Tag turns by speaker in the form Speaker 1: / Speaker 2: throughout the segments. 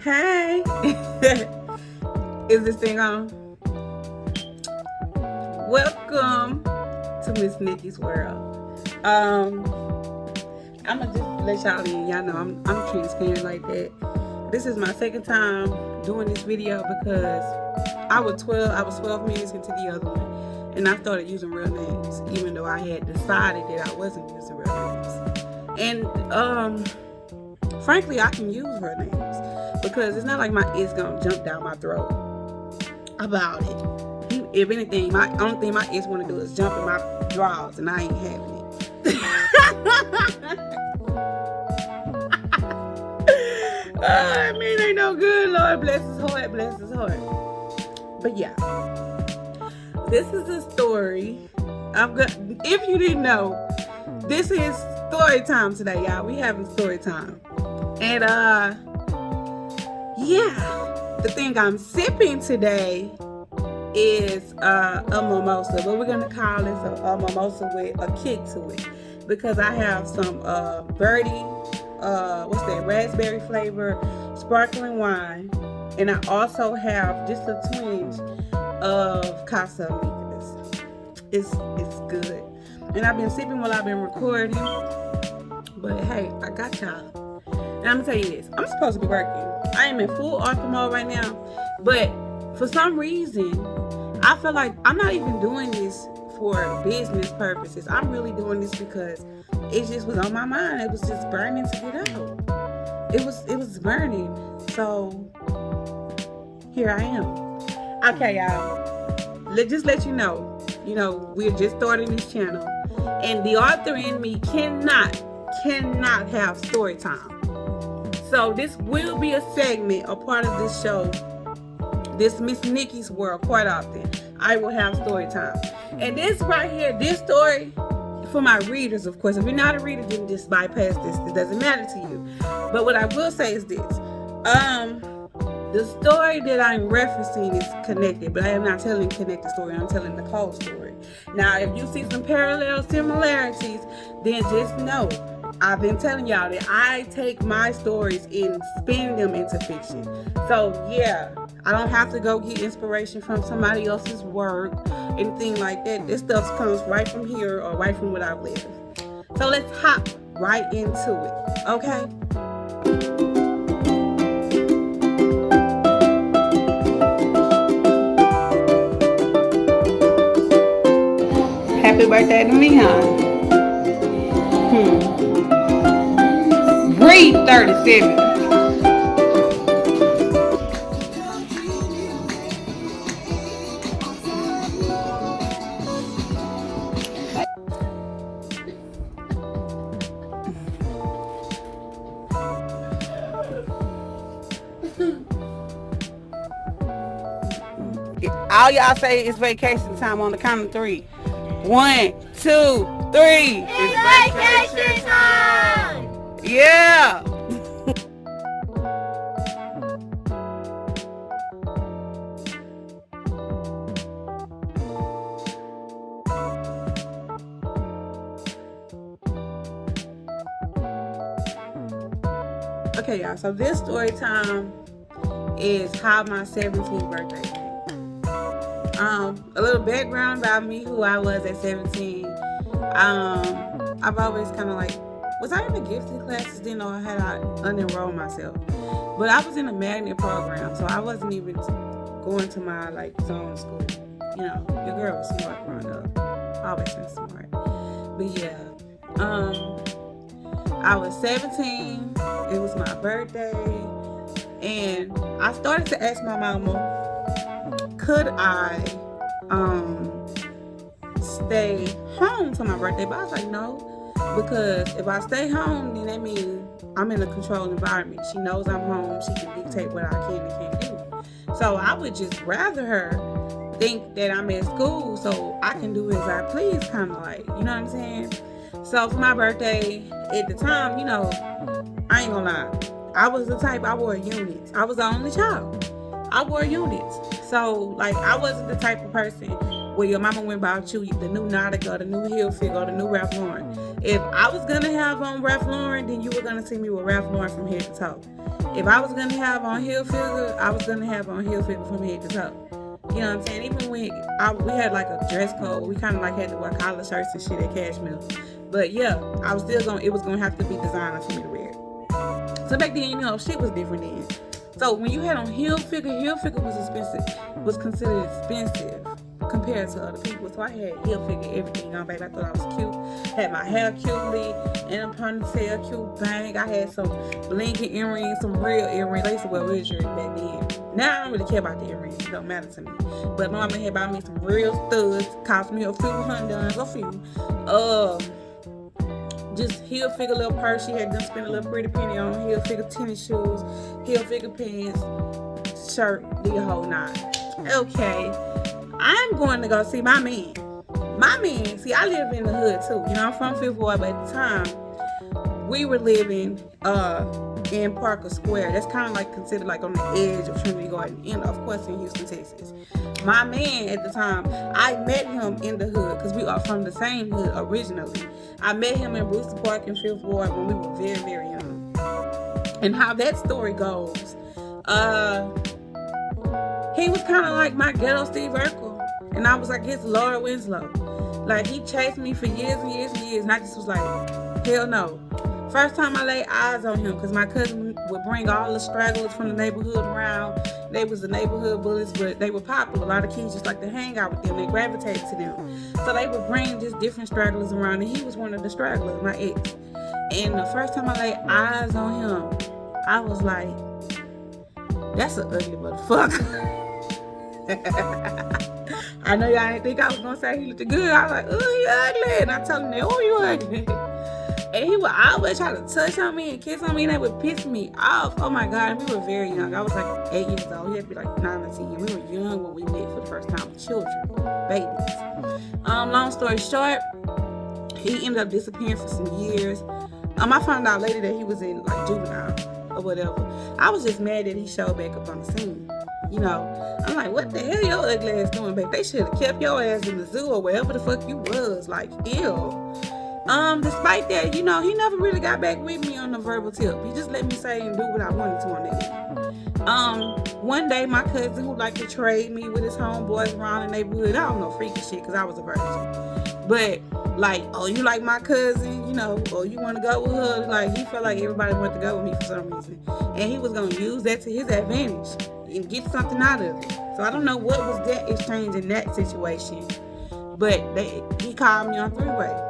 Speaker 1: Hey, is this thing on? Welcome to Miss Nikki's world. I'm gonna just let y'all in. Y'all know I'm transparent like that. This is my second time doing this video because I was 12 minutes into the other one, and I started using real names, even though I had decided that I wasn't using real names. And frankly, I can use real names because it's not like it's gonna jump down my throat about it. If anything, my only thing my ex want to do is jump in my drawers, and I ain't having it. I mean, ain't no good. Lord bless his heart, bless his heart. But yeah, this is a story. If you didn't know, this is story time today, y'all. We having story time, and yeah, the thing I'm sipping today is a mimosa, but we're gonna call this a mimosa with a kick to it because I have some birdie, raspberry flavor sparkling wine, and I also have just a twinge of Casamigos. It's good, and I've been sipping while I've been recording. But hey, I got y'all. And I'm gonna tell you this: I'm supposed to be working. I am in full author mode right now, but for some reason, I feel like I'm not even doing this for business purposes. I'm really doing this because it just was on my mind. It was just burning to get out. It was burning. So here I am. Okay, y'all. Just let you know, we're just starting this channel, and the author in me cannot have story time. So this will be a segment, a part of this show. This Miss Nikki's world, quite often I will have story time. And this right here, this story for my readers, of course. If you're not a reader, then just bypass this. It doesn't matter to you. But what I will say is this: the story that I'm referencing is connected, but I am not telling a connected story. I'm telling the cold story. Now, if you see some parallel similarities, then just know I've been telling y'all that I take my stories and spin them into fiction. So yeah, I don't have to go get inspiration from somebody else's work, anything like that. This stuff comes right from here or right from what I've lived. So let's hop right into it, okay? Happy birthday to me, huh? Breathe 37. All y'all say is vacation time on the count of 3. 1, 2, 3.
Speaker 2: It's vacation time!
Speaker 1: Yeah! Okay, y'all, so this story time is how my 17th birthday came. A little background about me, who I was at 17. I've always kind of was I in the gifted classes then, or had I unenrolled myself? But I was in a magnet program, so I wasn't even going to my zone school. Your girl was smart growing up. Always been smart. But yeah, I was 17. It was my birthday, and I started to ask my mama, could I stay home for my birthday? But I was like, no, because if I stay home, then that means I'm in a controlled environment. She knows I'm home. She can dictate what I can and can't do. So I would just rather her think that I'm at school so I can do as I please, kind of you know what I'm saying? So for my birthday, at the time, I ain't gonna lie, I was the type, I wore units. I was the only child. I wore units. So I wasn't the type of person Well, your mama went and bought you the new Nautica, the new Hilfiger, the new Ralph Lauren. If I was gonna have on Ralph Lauren, then you were gonna see me with Ralph Lauren from head to toe. If I was gonna have on Hilfiger, I was gonna have on Hilfiger from head to toe. You know what I'm saying? Even when we had like a dress code, we kind of like had to wear collar shirts and shit at Cashmere. But yeah, I was still it was gonna have to be designer for me to wear. So back then, you know, shit was different then. So when you had on Hilfiger was expensive, was considered expensive compared to other people. So I had Hilfiger everything on, baby. I thought I was cute. Had my hair cutely, and a ponytail, cute bang. I had some blinking earrings, some real earrings. I used to wear real earrings back then. Now I don't really care about the earrings. It don't matter to me. But my mama had bought me some real studs. Cost me a few $100, a few. Just Hilfiger little purse. She had done spent a little pretty penny on. Hilfiger tennis shoes, Hilfiger pants, shirt, the whole nine. Okay, I'm going to go see my man. My man, see, I live in the hood too. You know, I'm from Fifth Ward, but at the time, we were living in Parker Square. That's kind of like considered like on the edge of Trinity Garden, and of course in Houston, Texas. My man at the time, I met him in the hood because we are from the same hood originally. I met him in Brewster Park in Fifth Ward when we were very, very young. And how that story goes, he was kind of like my ghetto Steve Urkel, and I was like his Laura Winslow. Like, he chased me for years and years and years, and I just was like, hell no. First time I laid eyes on him, because my cousin would bring all the stragglers from the neighborhood around. They was the neighborhood bullies, but they were popular. A lot of kids just like to hang out with them. They gravitated to them. So they would bring just different stragglers around, and he was one of the stragglers, my ex. And the first time I laid eyes on him, I was like, that's an ugly motherfucker. I know y'all didn't think I was going to say he looked good. I was like, oh, he ugly. And I told him that, oh, you ugly. And he would always try to touch on me and kiss on me, and that would piss me off. Oh my God, we were very young. I was like 8 years old. He had to be like 9 or 10. We were young when we met for the first time, children, babies. Long story short, he ended up disappearing for some years. I found out later that he was in like juvenile or whatever. I was just mad that he showed back up on the scene. You know, I'm like, what the hell your ugly ass doing back? They should have kept your ass in the zoo or wherever the fuck you was. Like, ew. Despite that, you know, he never really got back with me on the verbal tip. He just let me say and do what I wanted to on that day. One day, my cousin who liked to trade me with his homeboys around the neighborhood, I don't know, freaky shit, because I was a virgin. But, like, oh, you like my cousin, you know, or you want to go with her? Like, he felt like everybody wanted to go with me for some reason. And he was going to use that to his advantage and get something out of it. So I don't know what was that exchange in that situation. But he called me on three-way.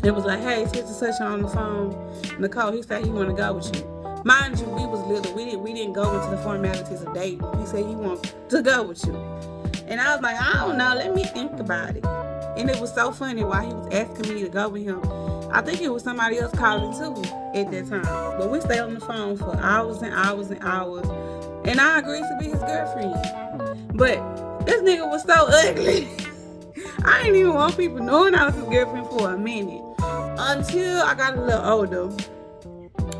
Speaker 1: It was like, hey, such and such on the phone. Nicole, he said he want to go with you. Mind you, we was little. We didn't go into the formalities of dating. He said he want to go with you. And I was like, I don't know. Let me think about it. And it was so funny while he was asking me to go with him. I think it was somebody else calling too at that time. But we stayed on the phone for hours and hours and hours. And I agreed to be his girlfriend. But this nigga was so ugly. I didn't even want people knowing I was his girlfriend for a minute. Until I got a little older.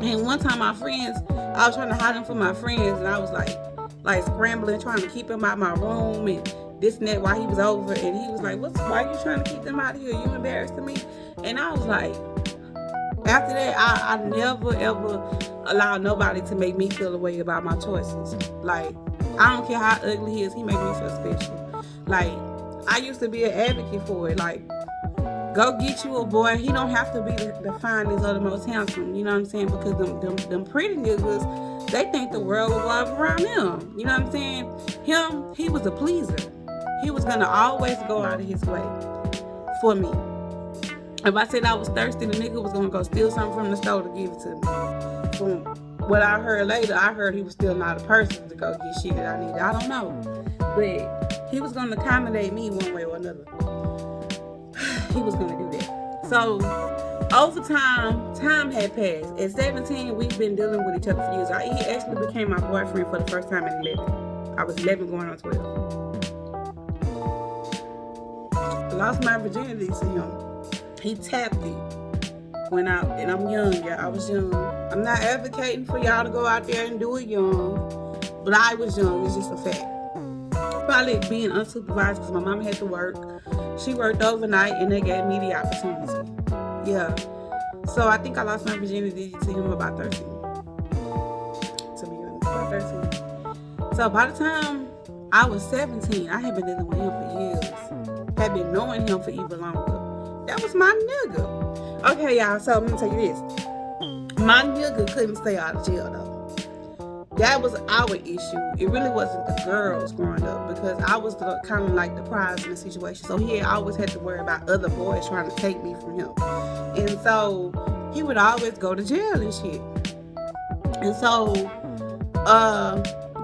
Speaker 1: And one time I was trying to hide him from my friends, and I was like scrambling, trying to keep him out my room and this and that while he was over. And he was like, why are you trying to keep them out of here? You embarrassing me? And I was like, after that, I never ever allowed nobody to make me feel a way about my choices. Like, I don't care how ugly he is, he made me feel special. Like, I used to be an advocate for it. Like, go get you a boy. He don't have to be the finest or the most handsome. You know what I'm saying? Because them pretty niggas, they think the world revolves around them. You know what I'm saying? He was a pleaser. He was going to always go out of his way for me. If I said I was thirsty, the nigga was going to go steal something from the store to give it to me. From what I heard later, I heard he was still not a person to go get shit that I needed. I don't know. But he was going to accommodate me one way or another. He was going to do that. So, over time had passed. At 17, we've been dealing with each other for years. He actually became my boyfriend for the first time at 11. I was 11 going on 12. I lost my virginity to him. He tapped it. Went out, and I'm young, y'all. I was young. I'm not advocating for y'all to go out there and do it young, but I was young. It's just a fact. probably being unsupervised because my mom had to work. She worked overnight and they gave me the opportunity. Yeah. So I think I lost my virginity to him about 13. To be honest, about 13. So by the time I was 17, I had been dealing with him for years. Had been knowing him for even longer. That was my nigga. Okay, y'all, so I'm gonna tell you this. My nigga couldn't stay out of jail though. That was our issue. It really wasn't the girls growing up because I was kind of like the prize in the situation. So he always had to worry about other boys trying to take me from him. And so he would always go to jail and shit. And so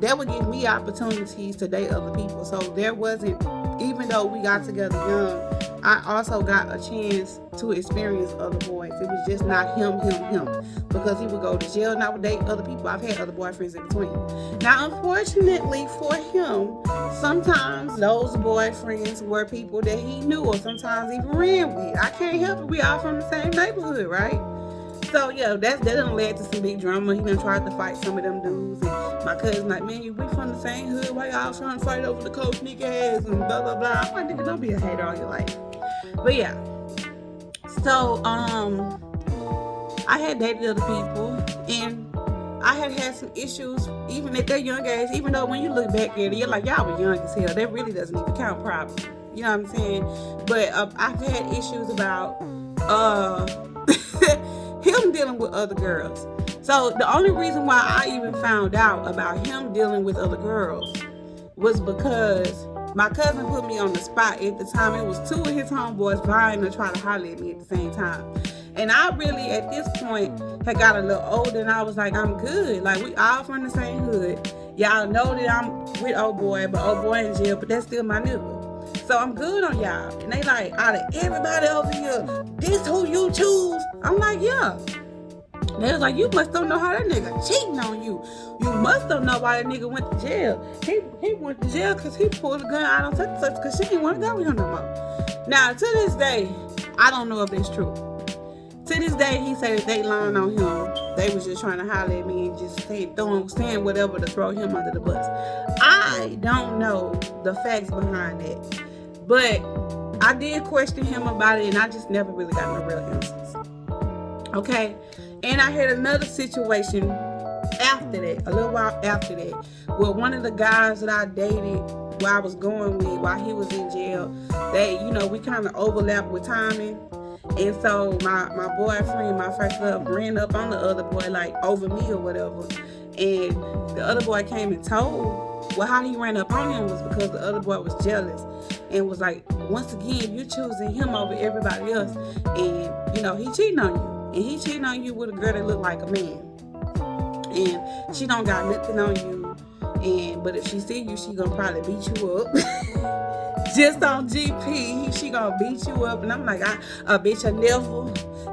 Speaker 1: that would give me opportunities to date other people. So there wasn't, even though we got together young, I also got a chance to experience other boys. It was just not him. Because he would go to jail and I would date other people. I've had other boyfriends in between. Now, unfortunately for him, sometimes those boyfriends were people that he knew or sometimes even ran with. I can't help it. We all from the same neighborhood, right? So, yeah, that done led to some big drama. He done tried to fight some of them dudes. And my cousin like, man, we from the same hood. Why y'all trying to fight over the coach nigga ass and blah, blah, blah. I'm like, nigga, don't be a hater all your life. But, yeah. So, I had dated other people. And I had some issues even at that young age. Even though when you look back at it, you're like, y'all were young as hell. That really doesn't even count probably. You know what I'm saying? But I've had issues about... him dealing with other girls. So the only reason why I even found out about him dealing with other girls was because my cousin put me on the spot at the time. It was two of his homeboys vying to try to holler at me at the same time. And I really, at this point, had got a little older and I was like, I'm good. Like, we all from the same hood. Y'all know that I'm with old boy, but old boy in jail, but that's still my nigga. So I'm good on y'all. And they like, out of everybody over here, this who you choose? I'm like, yeah. They was like, you must don't know how that nigga cheating on you. You must don't know why that nigga went to jail. He went to jail because he pulled a gun out on such and such because she didn't want to go with him no more. Now, to this day, I don't know if it's true. To this day, he said that they lying on him. They was just trying to holler at me and just saying whatever to throw him under the bus. I don't know the facts behind that. But I did question him about it, and I just never really got no real answers. Okay? And I had another situation after that, a little while after that, where one of the guys that I dated while I was going with, while he was in jail, we kind of overlapped with timing. And so my boyfriend, my first love, ran up on the other boy, like, over me or whatever. And the other boy came and told, how he ran up on him was because the other boy was jealous. And was like, once again, you choosing him over everybody else. And, he cheating on you. And he cheating on you with a girl that look like a man. And she don't got nothing on you. But if she see you, she gonna probably beat you up. Just on GP, she gonna beat you up. And I'm like, a bitch I never.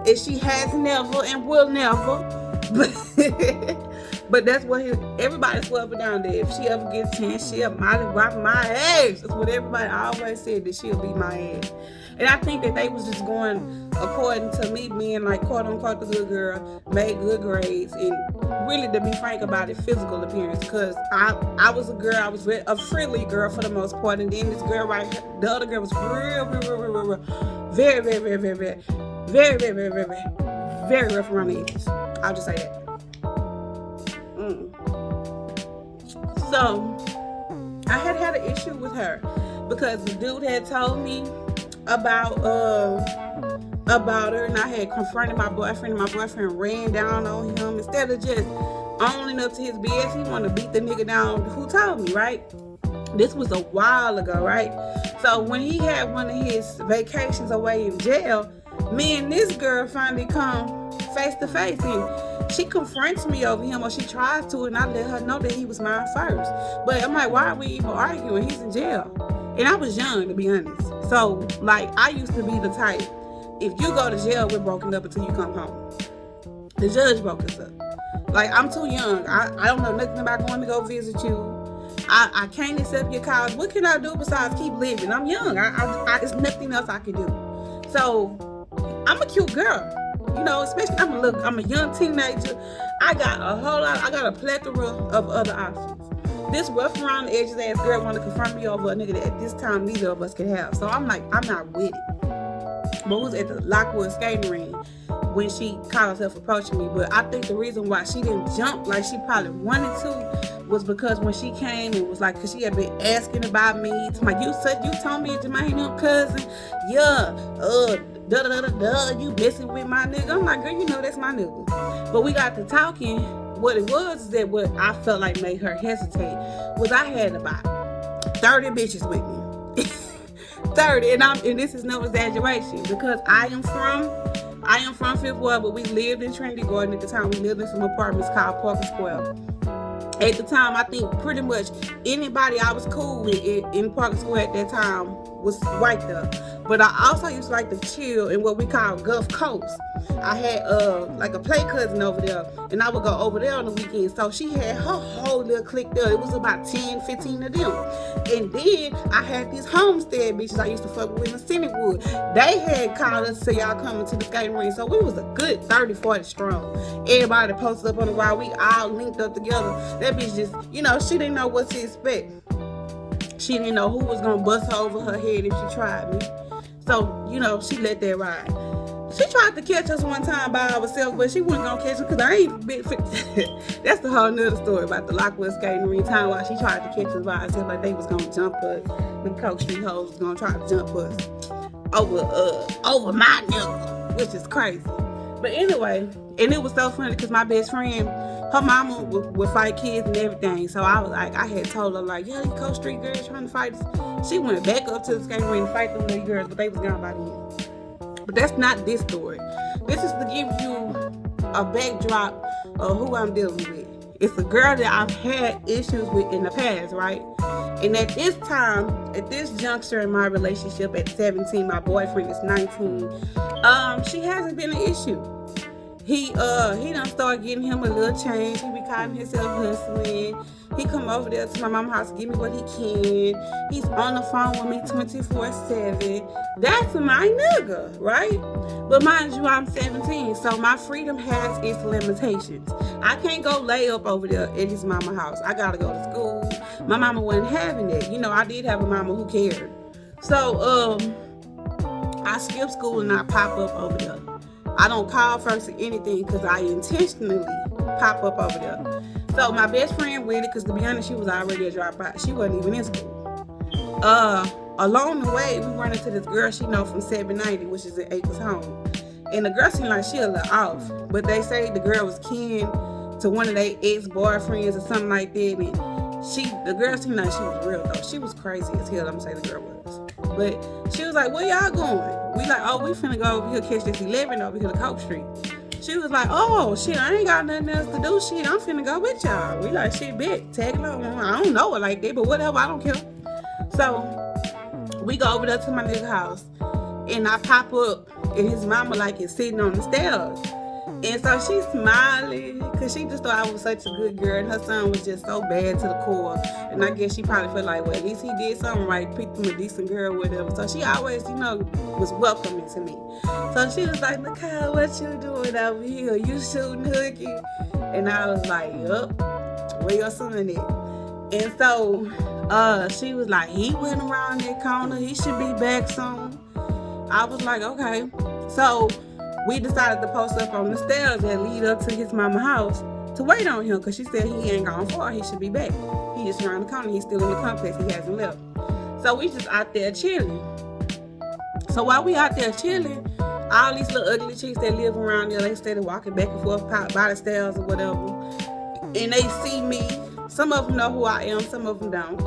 Speaker 1: And she has never and will never. But that's what everybody swear up and down there. If she ever gets a chance, she'll wipe my ass. That's what everybody always said, that she'll beat my ass. And I think that they was just going according to me being like, quote unquote, the good girl, made good grades, and really, to be frank about it, physical appearance. Because I was a girl, I was a friendly girl for the most part, and then this girl right here, the other girl was real, very, very, very, very, very, very, very, very, very, very rough around the edges. I'll just say that. So I had an issue with her because the dude had told me about her, and I had confronted my boyfriend, and my boyfriend ran down on him. Instead of just owning up to his BS, he wanted to beat the nigga down who told me, right? This was a while ago, right? So when he had one of his vacations away in jail, me and this girl finally come face to face, and she confronts me over him, or she tries to, and I let her know that he was mine first. But I'm like, why are we even arguing? He's in jail. And I was young, to be honest. So, like, I used to be the type, if you go to jail, we're broken up until you come home. The judge broke us up. Like, I'm too young. I don't know nothing about going to go visit you. I can't accept your cause. What can I do besides keep living? I'm young. There's nothing else I can do. So, I'm a cute girl. Especially I'm a young teenager. I got a plethora of other options. this rough around the edges ass girl want to confront me over a nigga that at this time neither of us could have. So I'm like, I'm not with it. But we was at the Lockwood skating ring when she caught herself approaching me. But I think the reason why she didn't jump like she probably wanted to was because when she came, it was like, cause she had been asking about me. It's like, you told me Jermaine, your cousin, yeah, you messing with my nigga. I'm like, girl, you know that's my nigga. But we got to talking. What it was is that what I felt like made her hesitate was I had about 30 bitches with me. 30, and this is no exaggeration, because I am from Fifth Ward, but we lived in Trinity Garden at the time. We lived in some apartments called Parker Square. At the time, I think pretty much anybody I was cool with in Parker Square at that time was white there. But I also used to like to chill in what we call Gulf Coast. I had like a play cousin over there, and I would go over there on the weekend. So she had her whole little clique there. It was about 10, 15 of them. And then I had these homestead bitches I used to fuck with in Cindywood. They had called us to say y'all coming to the skating ring. So we was a good 30, 40 strong. Everybody posted up on the wall. We all linked up together. That bitch just, she didn't know what to expect. She didn't know who was going to bust her over her head if she tried me. So, she let that ride. She tried to catch us one time by ourselves, but she wasn't going to catch us because I ain't been fit. That's the whole nother story about the Lockwood skating ring time while she tried to catch us by herself like they was going to jump us. Them Coke Street hoes was going to try to jump us over my nigga, which is crazy. But anyway, and it was so funny because my best friend, her mama would fight kids and everything. So I was like, I had told her like, yeah, these Coast Street girls trying to fight us. She went back up to the skating ring to fight them little girls, but they was gone by then. But that's not this story. This is to give you a backdrop of who I'm dealing with. It's a girl that I've had issues with in the past, right? And at this time, at this juncture in my relationship at 17, my boyfriend is 19, she hasn't been an issue. He done started getting him a little change. He be calling himself hustling. He come over there to my mama's house to give me what he can. He's on the phone with me 24/7. That's my nigga, right? But mind you, I'm 17, so my freedom has its limitations. I can't go lay up over there at his mama's house. I gotta go to school. My mama wasn't having it. I did have a mama who cared. So, I skip school and I pop up over there. I don't call first or anything because I intentionally pop up over there. So my best friend with it, because to be honest, she was already a dropout. She wasn't even in school. Along the way, we run into this girl she know from 790, which is at Acres Home. And the girl seemed like she a little off, but they say the girl was kin to one of their ex-boyfriends or something like that. And the girl seemed like she was real though. She was crazy as hell, I'm gonna say the girl was. But she was like, where y'all going? We like, oh, we finna go over here catch this 11 over here to Coke Street. She was like, oh, shit, I ain't got nothing else to do. Shit, I'm finna go with y'all. We like, shit, bet, tag along. I don't know her like that, but whatever, I don't care. So we go over there to my nigga house, and I pop up, and his mama like is sitting on the stairs. And so she's smiling because she just thought I was such a good girl, and her son was just so bad to the core. And I guess she probably felt like, well, at least he did something right, picked him a decent girl, whatever. So she always, was welcoming to me. So she was like, Nicole, what you doing over here? You shooting hooky? And I was like, yup, where your son at? And so she was like, he went around that corner. He should be back soon. I was like, okay. So we decided to post up on the stairs that lead up to his mama's house to wait on him because she said he ain't gone far. He should be back. He just around the corner. He's still in the complex. He hasn't left. So we just out there chilling. So while we out there chilling, all these little ugly chicks that live around there, they started walking back and forth by the stairs or whatever. And they see me. Some of them know who I am. Some of them don't.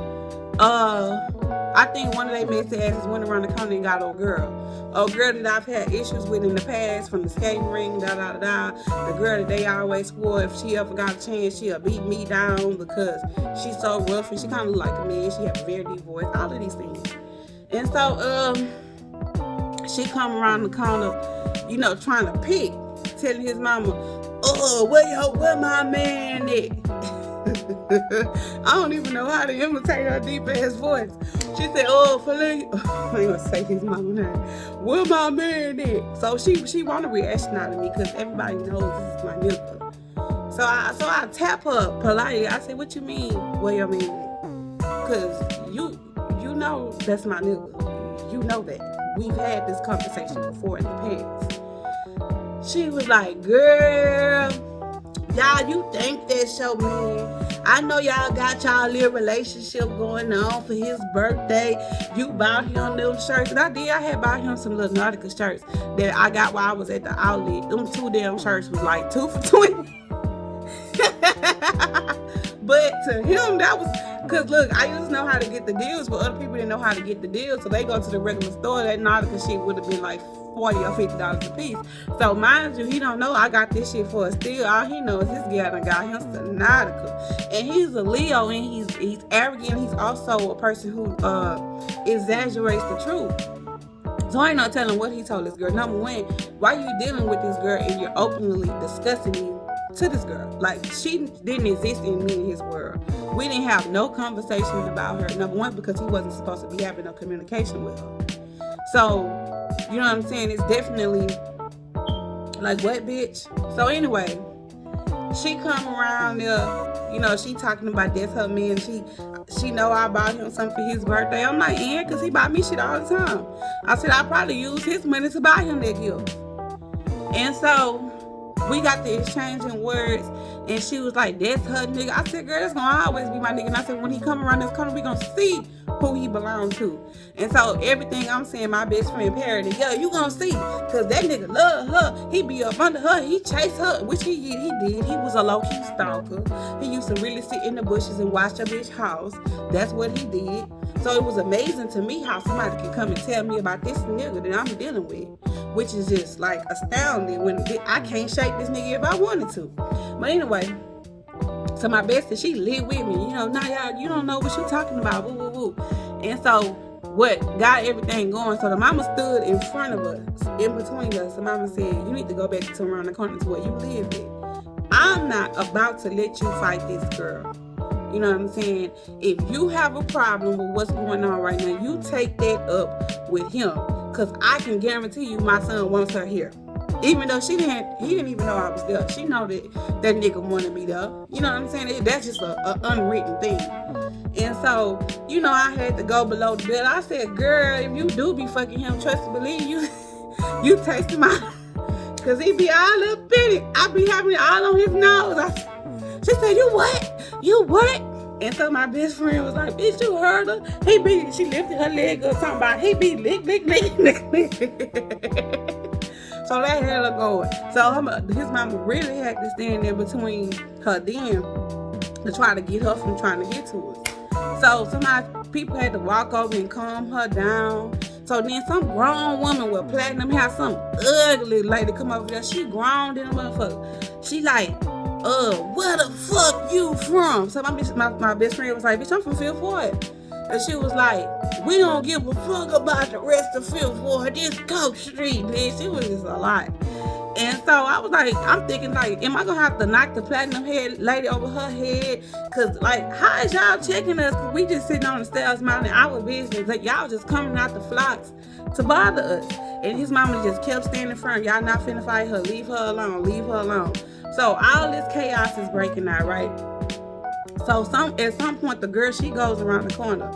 Speaker 1: I think one of they messy asses went around the corner and got a girl that I've had issues with in the past from the skating ring, The girl that they always swore if she ever got a chance, she'll beat me down because she's so rough and she kind of look like a man. She has a very deep voice, all of these things. And so, she come around the corner, trying to pick, telling his mama, where my man at? I don't even know how to imitate her deep ass voice. She said, I ain't gonna say his mama name. Where my man at? So she want a reaction out of me because everybody knows this is my nigga. So I tap her politely. I said, what you mean? What you mean? Cause you know that's my nigga. You know that. We've had this conversation before in the past. She was like, girl, y'all, you think that's your man. I know y'all got y'all little relationship going on for his birthday. You bought him little shirts. And I had bought him some little Nautica shirts that I got while I was at the outlet. Them 2 damn shirts was like 2 for $20. But to him, that was, because look, I used to know how to get the deals, but other people didn't know how to get the deals. So they go to the regular store. That Nautica shit would have been like $40 or $50 a piece. So mind you, he don't know I got this shit for a steal. All he knows is this guy done got him some Nautica. And he's a Leo, and he's arrogant. He's also a person who exaggerates the truth. So I ain't no telling what he told this girl. Number one, why you dealing with this girl and you're openly discussing me to this girl? Like, she didn't exist in me in his world. We didn't have no conversation about her. Number one, because he wasn't supposed to be having no communication with her. So, you know what I'm saying? It's definitely like, what, bitch? So anyway, she come around there, you know, she talking about that's her man. She know I bought him something for his birthday. I'm like, yeah, because he buy me shit all the time. I said, I probably use his money to buy him that gift. And so we got to exchanging words, and she was like, that's her nigga. I said, girl, that's gonna always be my nigga. And I said, when he come around this corner, we gonna see who he belongs to. And so everything I'm saying, my best friend Parody, yo, you gonna see, because that nigga love her. He be up under her. He chase her, which he did. He was a low-key stalker. He used to really sit in the bushes and watch a bitch house. That's what he did. So it was amazing to me how somebody could come and tell me about this nigga that I'm dealing with, which is just like astounding when I can't shake this nigga if I wanted to. But anyway, so my bestie, she lit with me. You know, nah, y'all, you don't know what you talking about. Woo, woo, woo. And so what got everything going, so the mama stood in front of us, in between us. The mama said, you need to go back to around the corner to where you live at. I'm not about to let you fight this girl. You know what I'm saying? If you have a problem with what's going on right now, you take that up with him. Because I can guarantee you my son wants her here. Even though he didn't even know I was there. She know that nigga wanted me there. You know what I'm saying? That's just a unwritten thing. And so, you know, I had to go below the belt. I said, girl, if you do be fucking him, trust and believe you taste him out. Because he be all up in it. I be having it all on his nose. She said, you what? You what? And so my best friend was like, bitch, you heard her? She lifted her leg up talking about, he be lick. So that had her going. So his mama really had to stand in between her then to try to get her from trying to get to us. So people had to walk over and calm her down. So then some grown woman with platinum hair, some ugly lady come over there. She grown in the motherfucker. She like, where the fuck you from? So my best friend was like, bitch, I'm from Fifth Ward. And she was like, we don't give a fuck about the rest of Fifth Ward. This Coke Street, bitch. It was just a lot. And so I was like, I'm thinking like, am I gonna have to knock the platinum head lady over her head? Cause like, how is y'all checking us? Cause we just sitting on the stairs minding our business. Like y'all just coming out the flocks to bother us. And his mama just kept standing firm. Y'all not finna fight her. Leave her alone. Leave her alone. So all this chaos is breaking out, right? So at some point, the girl, she goes around the corner.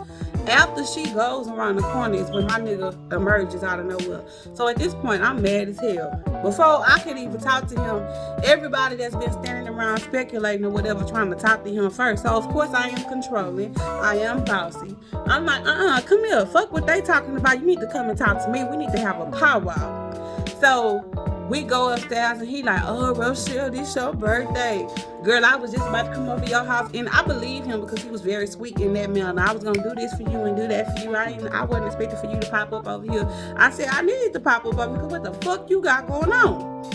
Speaker 1: After she goes around the corner is when my nigga emerges out of nowhere. So at this point, I'm mad as hell. Before I could even talk to him, everybody that's been standing around speculating or whatever, trying to talk to him first. So of course I am controlling. I am bossy. I'm like, come here. Fuck what they talking about. You need to come and talk to me. We need to have a powwow. So we go upstairs and he like, oh, Rochelle, this your birthday. Girl, I was just about to come over to your house. And I believe him because he was very sweet in that manner. I was going to do this for you and do that for you. I wasn't expecting for you to pop up over here. I said, I needed to pop up over here because what the fuck you got going on?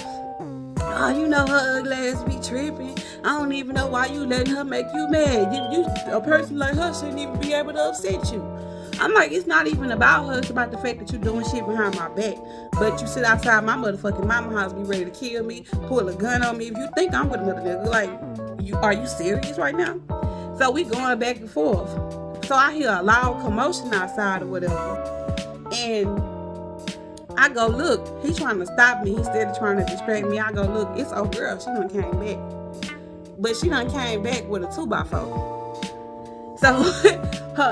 Speaker 1: Oh, you know her ugly ass be tripping. I don't even know why you letting her make you mad. You a person like her shouldn't even be able to upset you. I'm like, it's not even about her. It's about the fact that you're doing shit behind my back. But you sit outside my motherfucking mama house, be ready to kill me, pull a gun on me. If you think I'm with another nigga, like, are you serious right now? So we going back and forth. So I hear a loud commotion outside or whatever. And I go, look, he trying to stop me. He started trying to distract me. I go, look, it's old girl. She done came back. but she done came back with a 2x4. So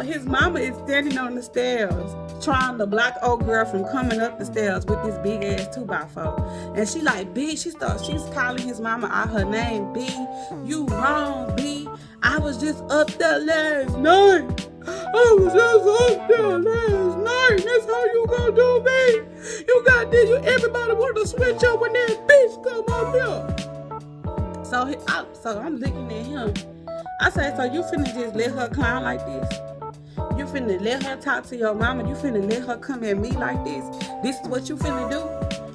Speaker 1: his mama is standing on the stairs trying to block old girl from coming up the stairs with this big ass 2x4. And she like, B, she's calling his mama out her name. B, you wrong, B. I was just up there last night. I was just up there last night. That's how you gonna do me. You got this. Everybody want to switch up when that bitch come up here. So I'm looking at him. I said, so you finna just let her clown like this? You finna let her talk to your mama? You finna let her come at me like this? This is what you finna do?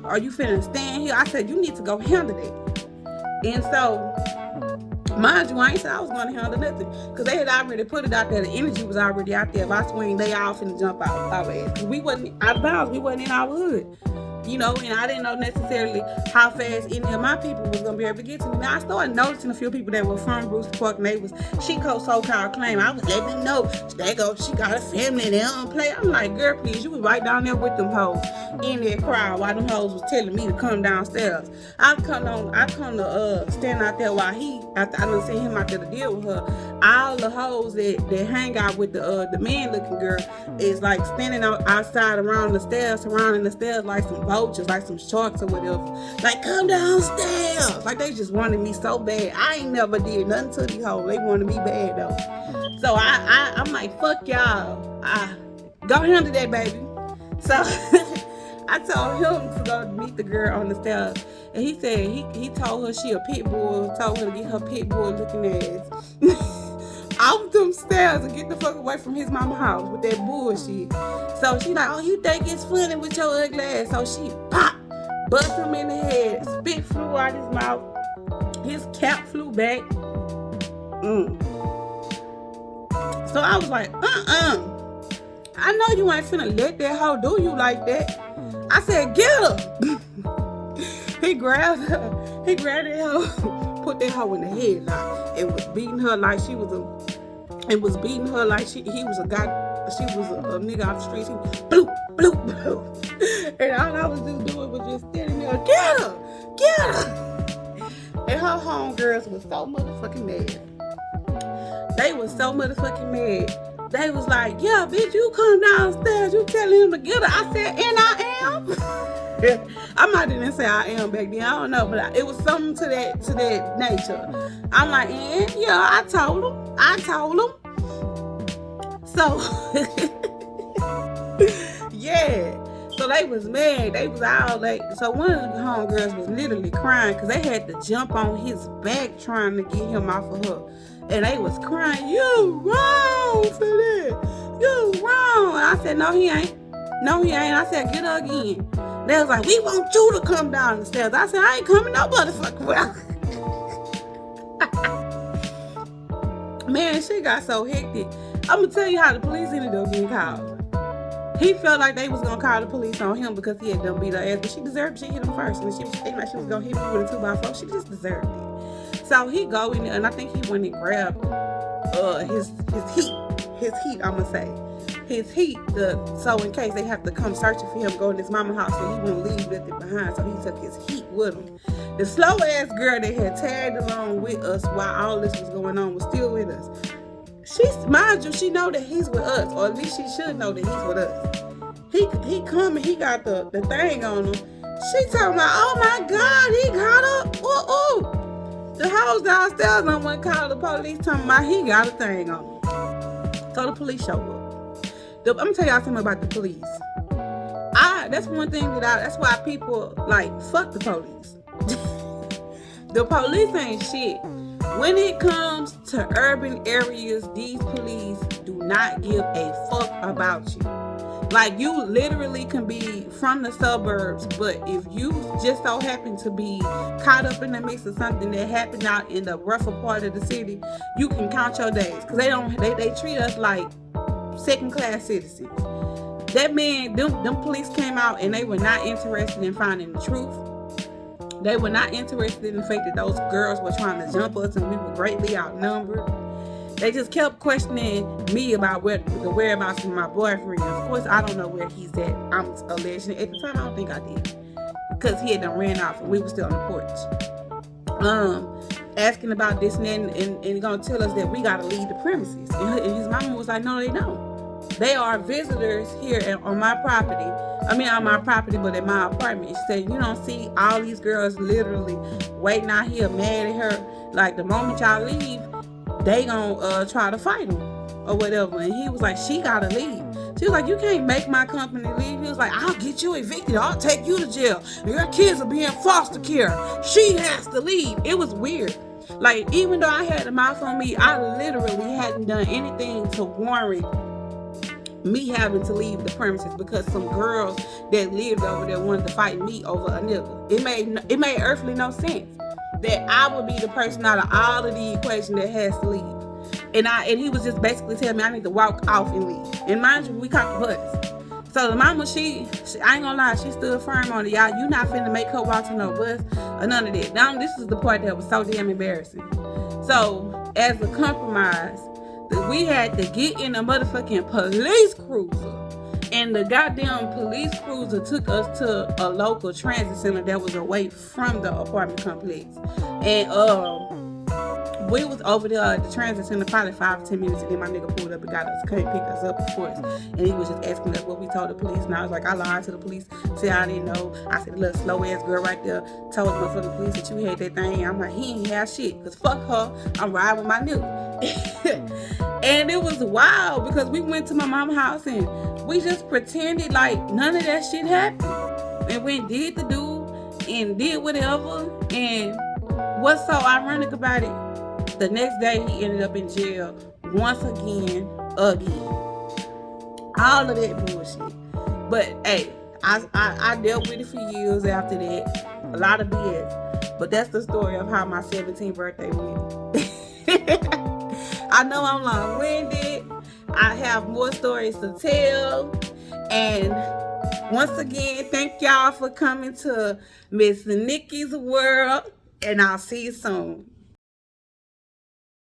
Speaker 1: Or you finna stand here? I said, you need to go handle it. And so, mind you, I ain't said I was gonna handle nothing. Because they had already put it out there. The energy was already out there. If I swing, they all finna jump out our ass. Because we wasn't out of bounds. We wasn't in our hood. You know, and I didn't know necessarily how fast any of my people was gonna be able to get to me. Now I started noticing a few people that were from Brewster Park, and they was Chico so-called claim. I was letting them know she got a family and they don't play. I'm like, girl, please, you was right down there with them hoes in that crowd while them hoes was telling me to come downstairs. I come to stand out there while after I done seen him out there to deal with her. All the hoes that hang out with the man looking girl is like standing outside around the stairs, surrounding the stairs like some vultures, like some sharks or whatever. Like, come downstairs. Like, they just wanted me so bad. I ain't never did nothing to these hoes. They wanted me bad though. So I'm like, fuck y'all. Go handle that, baby. So I told him to go meet the girl on the stairs. And he said he told her she a pit bull, told her to get her pit bull looking ass off them stairs and get the fuck away from his mama house with that bullshit. So she like, oh, you think it's funny with your ugly ass? So she pop, bust him in the head, spit flew out his mouth, his cap flew back. So I was like, I know you ain't finna let that hoe do you like that. I said, get her. He grabbed that hoe, put that hoe in the headlock, and was beating her like she was he was a nigga off the street. He was bloop, bloop, bloop. And all I was just doing was just standing there, get her. And her homegirls was so motherfucking mad. They was so motherfucking mad. They was like, yeah, bitch, you come downstairs, you telling him to get her. I said, and I am. I might didn't say I am back then, I don't know, but it was something to that nature. I'm like, and yeah, I told him. So yeah, so they was mad. They was all like, so one of the homegirls was literally crying because they had to jump on his back trying to get him off of her. And they was crying, you wrong for that. You wrong. And I said, no, he ain't. I said, get her again. They was like, we want you to come down the stairs. I said, I ain't coming no motherfucking well. Man, shit got so hectic. I'm gonna tell you how the police ended up getting called. He felt like they was gonna call the police on him because he had done beat her ass, but she deserved it. She hit him first, and she was thinking like she was gonna hit me with a 2x4. She just deserved it. So he go in there, and I think he went and grabbed his heat. I'm gonna say his heat. So in case they have to come searching for him, go in his mama house, and he won't leave nothing behind. So he took his heat with him. The slow ass girl that had tagged along with us while all this was going on was still with us. Mind you, she know that he's with us, or at least she should know that he's with us. He come and he got the thing on him. She talking about, oh my God, he got her. Ooh. The hoes downstairs don't want to call the police talking about he got a thing on him. So the police show up. I'm gonna tell y'all something about the police. That's one thing that's why people like fuck the police. The police ain't shit. When it comes to urban areas, these police do not give a fuck about you. Like, you literally can be from the suburbs, but if you just so happen to be caught up in the mix of something that happened out in the rougher part of the city, you can count your days. Because they treat us like second-class citizens. That man, them police came out and they were not interested in finding the truth. They were not interested in the fact that those girls were trying to jump us and we were greatly outnumbered. They just kept questioning me about the whereabouts of my boyfriend. Of course, I don't know where he's at. I'm alleging. At the time, I don't think I did. Because he had done ran off and we were still on the porch. asking about this and that, and gonna tell us that we gotta leave the premises. And his mama was like, no, they don't. They are visitors here on my property. I mean, on my property, but in my apartment. She said, you don't see all these girls literally waiting out here mad at her. Like, the moment y'all leave, they gonna try to fight them or whatever. And he was like, she gotta leave. She was like, you can't make my company leave. He was like, I'll get you evicted. I'll take you to jail. Your kids are being foster care. She has to leave. It was weird. Like, even though I had a mouth on me, I literally hadn't done anything to warrant me having to leave the premises because some girls that lived over there wanted to fight me over a nigga. It made earthly no sense that I would be the person out of all of the equation that has to leave. And he was just basically telling me I need to walk off and leave. And mind you, we caught the bus. So the mama, she I ain't gonna lie, she stood firm on it. Y'all, you not finna make her walk to no bus or none of that. Now, this is the part that was so damn embarrassing. So, as a compromise, we had to get in a motherfucking police cruiser. And the goddamn police cruiser took us to a local transit center that was away from the apartment complex. And we was over there at the transit center probably 5 or 10 minutes, and then my nigga pulled up and got us, came pick us up, of course. And he was just asking us what we told the police. And I was like, I lied to the police, said I didn't know. I said, the little slow ass girl right there told the motherfucking police that you had that thing. I'm like, he ain't have shit, because fuck her, I'm riding with my nigga. And it was wild because we went to my mom's house and we just pretended like none of that shit happened. And we did the dude and did whatever. And what's so ironic about it, the next day he ended up in jail once again. All of that bullshit. But hey, I dealt with it for years after that. A lot of BS. But that's the story of how my 17th birthday went. I know I'm long-winded. I have more stories to tell. And once again, thank y'all for coming to Miss Nikki's World. And I'll see you soon.